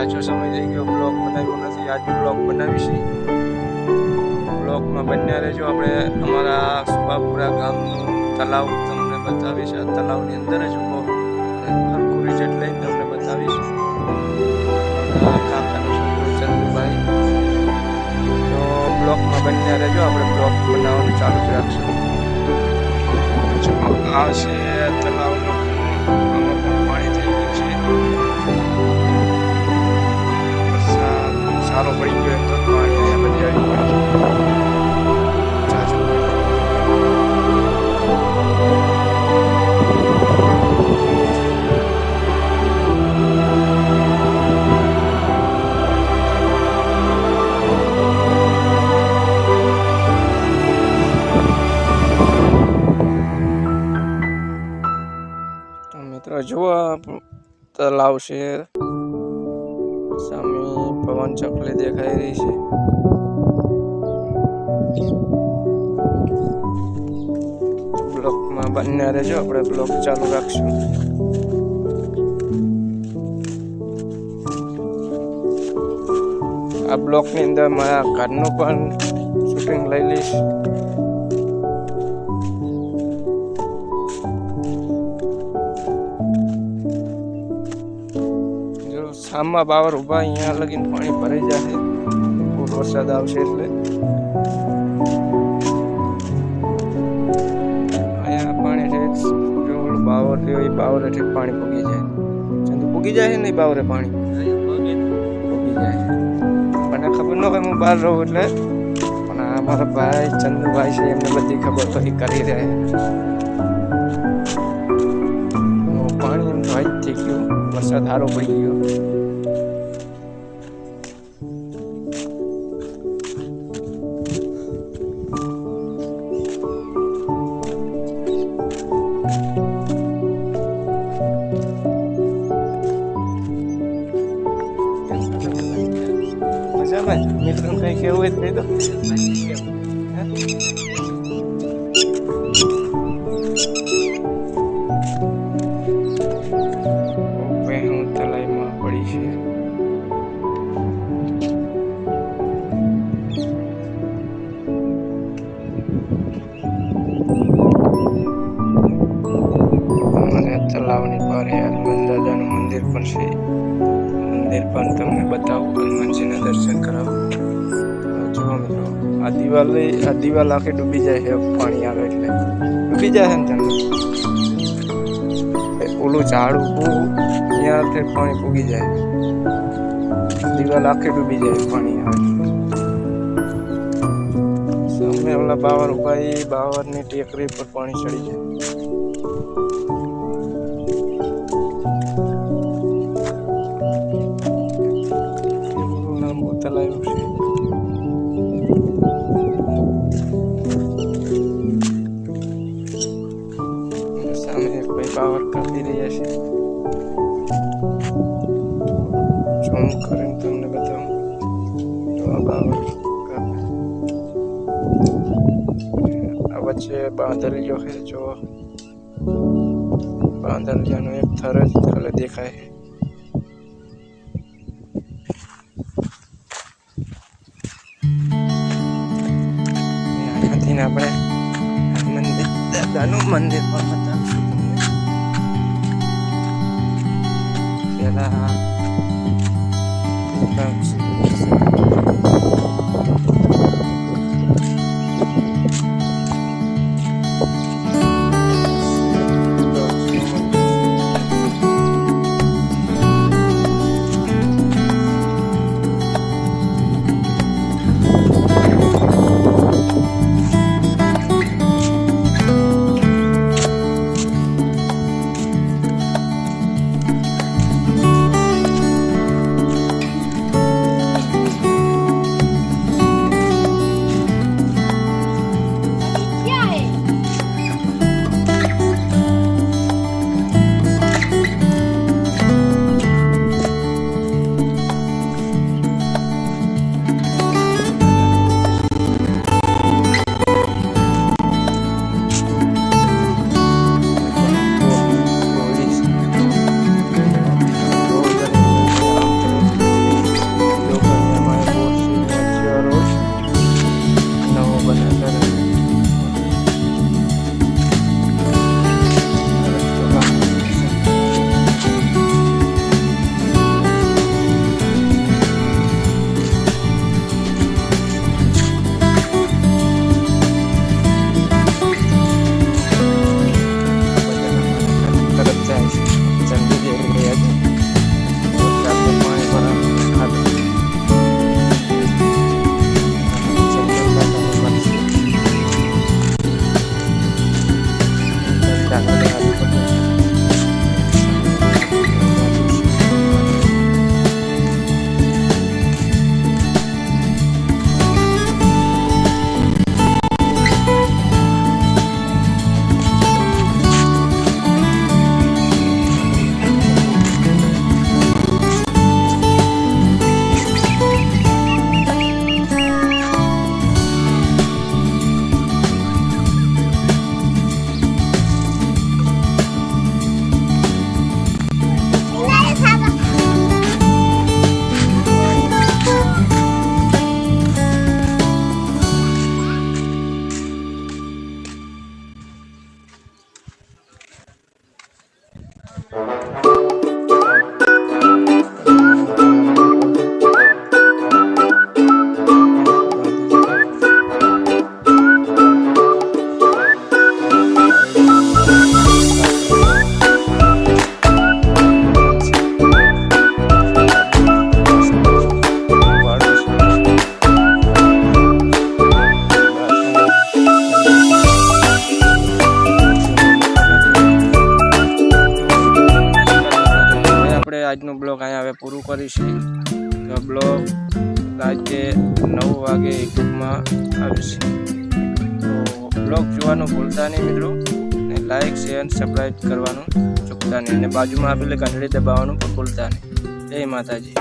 ઝાઝો સમય થઈ ગયો બ્લોગ બનાવ્યો નથી. આજ બ્લોગ બનાવીશ. બ્લોગમાં બન્યા રહેજો. આપણે અમારા સુભાપુરા ગામનું તલાવ તમને બતાવીશ. આ તલાવની અંદર જ ઊભો સરખું રિઝલ્ટ લઈને તમને બતાવીશ. કાકાનો છોકરો ચંદુભાઈ. તો બ્લોગમાં બન્યા રહેજો. આપણે બ્લોગ બનાવવાનું ચાલુ જ રાખશું. આ છે તલાવનો આમાં પણ પાણી થઈ ગયું છે. સારો પડી ગયો તો પાણી અહીંયા બધી આવી મિત્રો જુઓ તલાવ છે. સામે પવન ચકલી દેખાઈ રહી છે. બ્લોકમાં બન્યા રહેજો. આપણે બ્લોક ચાલુ રાખશું. આ બ્લોકની અંદર મારા ઘરનું પણ શૂટિંગ લઈ લઈશ. આમાં બાવર ઉભા અહીંયા લગીને પાણી ભરાઈ જશે. ખૂબ વરસાદ આવશે એટલે અહીંયા પાણી છે. જો ઓલું બાવર રહ્યો એ બાવર એટલે પાણી પૂગી જાય. ચંદુ પૂગી જાય ને બાવરે પાણી પૂગી જાય. મને ખબર ન હોય હું બહાર રહું એટલે, પણ આ મારા ભાઈ ચંદુભાઈ છે એમને બધી ખબર તો એ કરી રહ્યા. પાણી એમ તો હાઈ થઈ ગયું. વરસાદ સારો પડી ગયો. મિત્રો કઈ કેવું જ નહીં તો હું તલાઈમાં પડી છે. અને તલાવની પારે હનુમાન દાદાનું મંદિર પણ છે. મંદિર પણ તમને બતાવું. હનુમાનજીના દર્શન કરાવું. જુઓ મિત્રો આ દિવાલ આખી ડૂબી જાય છે. પાણી આવે એટલે ડૂબી જાય છે ને તમને. ઓલું ઝાડ ઊભું ત્યાંથી પાણી પૂગી જાય. દિવાલ આખી ડૂબી જાય પાણી આવે. સામે ઓલા બાવર ઉભા એ બાવરની ટેકરી પર પાણી ચડી જાય. તલાવ્યું છે. સામે કોઈ પાવર કાપી રહ્યા છે. ઝૂમ કરીને તમને બતાવું. પાવર કાપે. આ વચ્ચે બાંધરીઓ છે. જો બાંધરીયાનો એક થર જ ખાલી દેખાય. આપણે મંદિર દાદાનું મંદિર પણ બતાવીશું તમને. પેલા આવી છે. તો બ્લોગ રાતે 9 વાગે યુટ્યુબમાં આવે છે. તો બ્લોગ જોવાનું ભૂલતા નહીં મિત્રો, અને લાઈક શેર સબસ્ક્રાઈબ કરવાનું ચૂકતા નહીં, અને બાજુમાં આપેલી ઘંટડી દબાવવાનું પણ ભૂલતા નહીં. જય માતાજી.